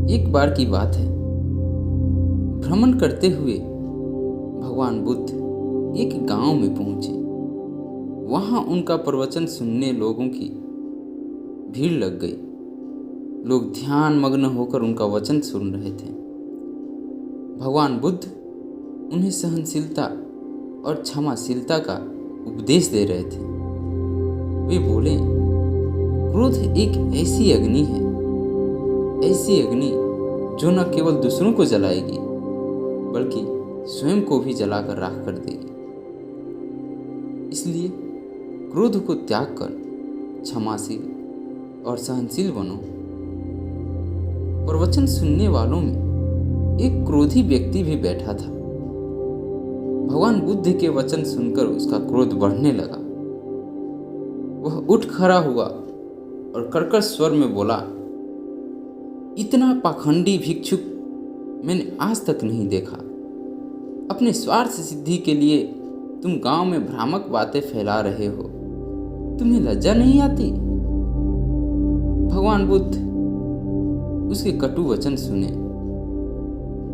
एक बार की बात है। भ्रमण करते हुए भगवान बुद्ध एक गांव में पहुंचे। वहां उनका प्रवचन सुनने लोगों की भीड़ लग गई। लोग ध्यान मग्न होकर उनका वचन सुन रहे थे। भगवान बुद्ध उन्हें सहनशीलता और क्षमाशीलता का उपदेश दे रहे थे। वे बोले, क्रोध एक ऐसी अग्नि है, ऐसी अग्नि जो न केवल दूसरों को जलाएगी बल्कि स्वयं को भी जलाकर राख कर देगी। इसलिए क्रोध को त्याग कर क्षमाशील और सहनशील बनो। प्रवचन सुनने वालों में एक क्रोधी व्यक्ति भी बैठा था। भगवान बुद्ध के वचन सुनकर उसका क्रोध बढ़ने लगा। वह उठ खड़ा हुआ और कर्कश स्वर में बोला, इतना पाखंडी भिक्षुक मैंने आज तक नहीं देखा। अपने स्वार्थ सिद्धि के लिए तुम गांव में भ्रामक बातें फैला रहे हो। तुम्हें लज्जा नहीं आती? भगवान बुद्ध उसके कटु वचन सुने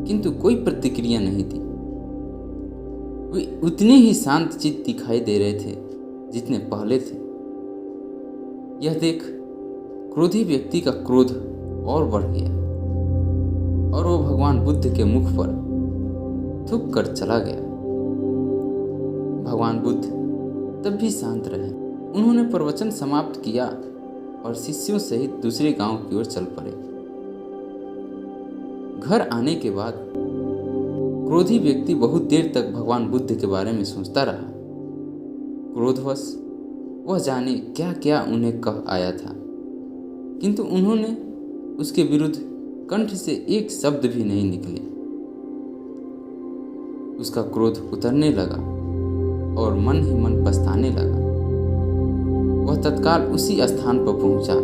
किंतु कोई प्रतिक्रिया नहीं दी। वे उतने ही शांत चित्त दिखाई दे रहे थे जितने पहले थे। यह देख क्रोधी व्यक्ति का क्रोध और बढ़ गया और वो भगवान बुद्ध के मुख पर थूक कर चला गया। भगवान बुद्ध तब भी शांत रहे। उन्होंने प्रवचन समाप्त किया और शिष्यों सहित दूसरे गांव की ओर चल पड़े। घर आने के बाद क्रोधी व्यक्ति बहुत देर तक भगवान बुद्ध के बारे में सोचता रहा। क्रोधवश वह जाने क्या क्या उन्हें कह आया था, किंतु उन्होंने उसके विरुद्ध कंठ से एक शब्द भी नहीं निकले। उसका क्रोध उतरने लगा और मन ही मन पछताने लगा। वह तत्काल उसी स्थान पर पहुंचा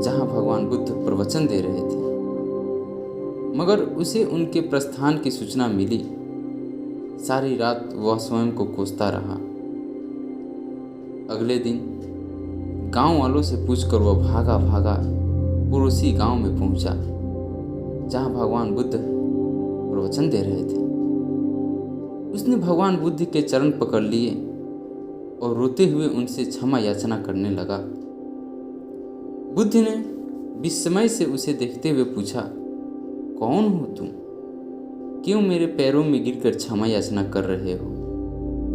जहां भगवान बुद्ध प्रवचन दे रहे थे, मगर उसे उनके प्रस्थान की सूचना मिली। सारी रात वह स्वयं को कोसता रहा। अगले दिन गांव वालों से पूछकर वह भागा भागा पड़ोसी गांव में पहुंचा जहां भगवान बुद्ध प्रवचन दे रहे थे। उसने भगवान बुद्ध के चरण पकड़ लिए और रोते हुए उनसे क्षमा याचना करने लगा। बुद्ध ने विस्मय से उसे देखते हुए पूछा, कौन हो तुम? क्यों मेरे पैरों में गिरकर क्षमा याचना कर रहे हो?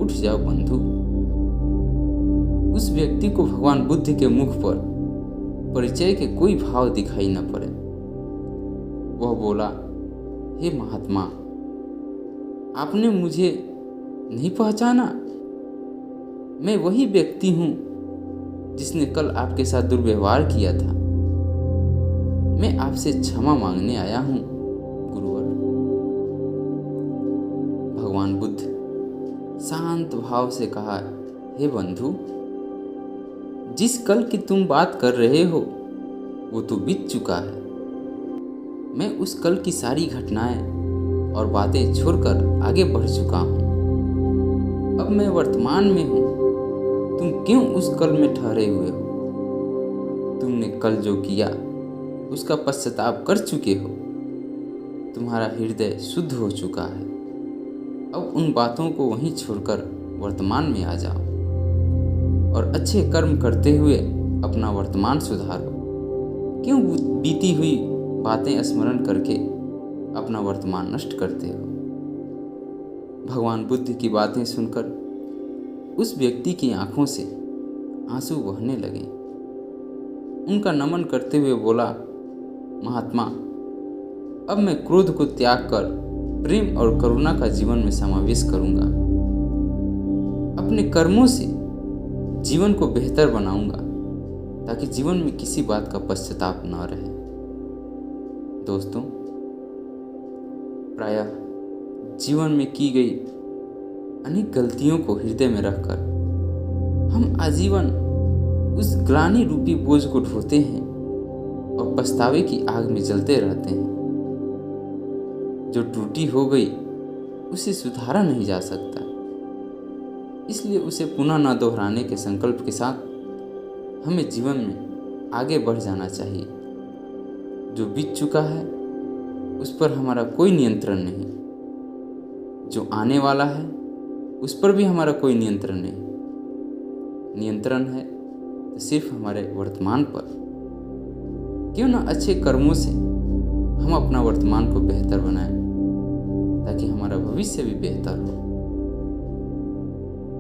उठ जाओ बंधु। उस व्यक्ति को भगवान बुद्ध के मुख पर परिचय के कोई भाव दिखाई न पड़े। वह बोला, हे महात्मा, आपने मुझे नहीं पहचाना? मैं वही व्यक्ति हूं जिसने कल आपके साथ दुर्व्यवहार किया था। मैं आपसे क्षमा मांगने आया हूं गुरुवर। भगवान बुद्ध शांत भाव से कहा, हे बंधु, जिस कल की तुम बात कर रहे हो वो तो बीत चुका है। मैं उस कल की सारी घटनाएं और बातें छोड़कर आगे बढ़ चुका हूं। अब मैं वर्तमान में हूं। तुम क्यों उस कल में ठहरे हुए हो? तुमने कल जो किया उसका पश्चाताप कर चुके हो। तुम्हारा हृदय शुद्ध हो चुका है। अब उन बातों को वहीं छोड़कर वर्तमान में आ जाओ और अच्छे कर्म करते हुए अपना वर्तमान सुधारो। क्यों बीती हुई बातें स्मरण करके अपना वर्तमान नष्ट करते हो? भगवान बुद्ध की बातें सुनकर उस व्यक्ति की आंखों से आंसू बहने लगे। उनका नमन करते हुए बोला, महात्मा, अब मैं क्रोध को त्याग कर प्रेम और करुणा का जीवन में समावेश करूंगा। अपने कर्मों से जीवन को बेहतर बनाऊंगा ताकि जीवन में किसी बात का पश्चाताप न रहे। दोस्तों, प्रायः जीवन में की गई अनेक गलतियों को हृदय में रखकर हम आजीवन उस ग्लानि रूपी बोझ को ढोते हैं और पछतावे की आग में जलते रहते हैं। जो त्रुटि हो गई उसे सुधारा नहीं जा सकता, इसलिए उसे पुनः न दोहराने के संकल्प के साथ हमें जीवन में आगे बढ़ जाना चाहिए। जो बीत चुका है उस पर हमारा कोई नियंत्रण नहीं, जो आने वाला है उस पर भी हमारा कोई नियंत्रण नहीं। नियंत्रण है तो सिर्फ हमारे वर्तमान पर। क्यों ना अच्छे कर्मों से हम अपना वर्तमान को बेहतर बनाएं, ताकि हमारा भविष्य भी बेहतर हो।